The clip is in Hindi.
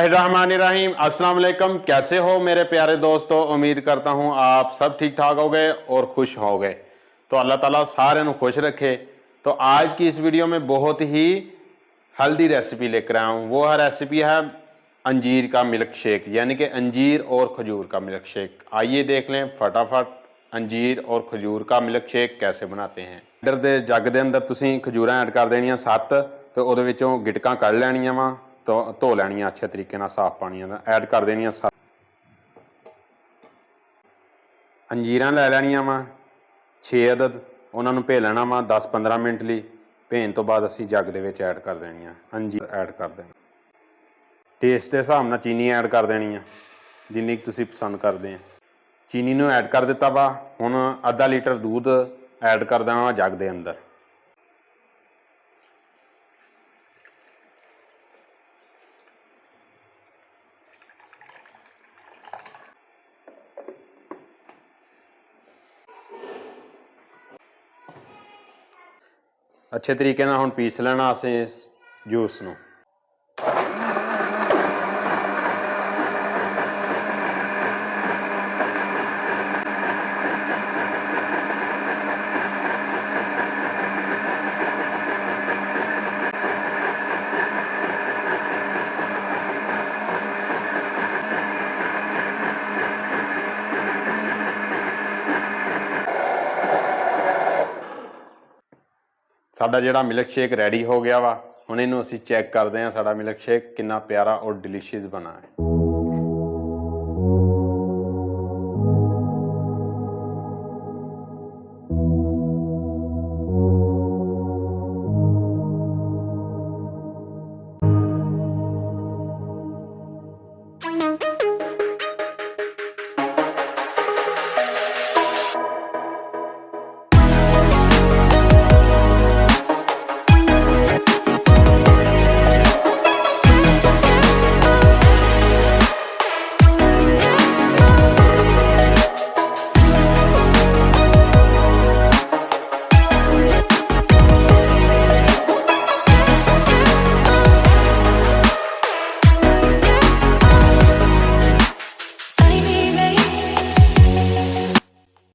बिस्मिल्लाहिर्रहमानिर्रहीम। अस्सलाम वालेकुम। कैसे हो मेरे प्यारे दोस्तों? उम्मीद करता हूँ आप सब ठीक ठाक हो गए और खुश हो गए। तो अल्लाह ताला सारे ਨੂੰ खुश रखे। तो आज की इस वीडियो में बहुत ही हेल्दी रेसिपी लेकर आया हूँ। वो रेसिपी है अंजीर का मिल्क शेक, यानी कि अंजीर और खजूर का मिल्क शेक। आइए देख लें फटाफट अंजीर और खजूर का मिल्क शेक कैसे बनाते हैं। इधर ਦੇ ਜੱਗ ਦੇ ਅੰਦਰ ਤੁਸੀਂ ਖਜੂਰਾਂ ਐਡ ਕਰ ਦੇਣੀਆਂ 7 ਤੇ ਉਹਦੇ ਵਿੱਚੋਂ ਗਿਟਕਾਂ ਕੱਢ ਲੈਣੀਆਂ ਵਾ, ਧੋ ਲੈਣੀਆਂ ਅੱਛੇ ਤਰੀਕੇ ਨਾਲ ਸਾਫ਼ ਪਾਣੀ ਨਾਲ, ਐਡ ਕਰ ਦੇਣੀਆਂ। ਅੰਜੀਰਾਂ ਲੈ ਲੈਣੀਆਂ ਵਾ 6 ਅਦਦ, ਉਹਨਾਂ ਨੂੰ ਭੇ ਲੈਣਾ ਵਾ 10-15 ਮਿੰਟ ਲਈ। ਭੇਣ ਤੋਂ ਬਾਅਦ ਅਸੀਂ ਜੱਗ ਦੇ ਵਿੱਚ ਐਡ ਕਰ ਦੇਣੀਆਂ। ਅੰਜੀਰ ਐਡ ਕਰ ਦੇਣੀ, ਟੇਸਟ ਦੇ ਹਿਸਾਬ ਨਾਲ ਚੀਨੀ ਐਡ ਕਰ ਦੇਣੀ ਆ ਜਿੰਨੀ ਤੁਸੀਂ ਪਸੰਦ ਕਰਦੇ ਆ। ਚੀਨੀ ਨੂੰ ਐਡ ਕਰ ਦਿੱਤਾ ਵਾ। ਹੁਣ ਅੱਧਾ ਲੀਟਰ दूध ਐਡ ਕਰ ਦੇਣਾ ਵਾ ਜੱਗ ਦੇ ਅੰਦਰ। अच्छे तरीके ਨਾਲ ਹੁਣ ਪੀਸ ਲੈਣਾ ਅਸੀਂ ਇਸ ਜੂਸ ਨੂੰ। साडा जिहड़ा मिल्क शेक रेडी हो गया वा। हुण इहनूं असीं चैक करते हैं साडा मिल्क शेक कितना प्यारा और डिलीशियस बना है।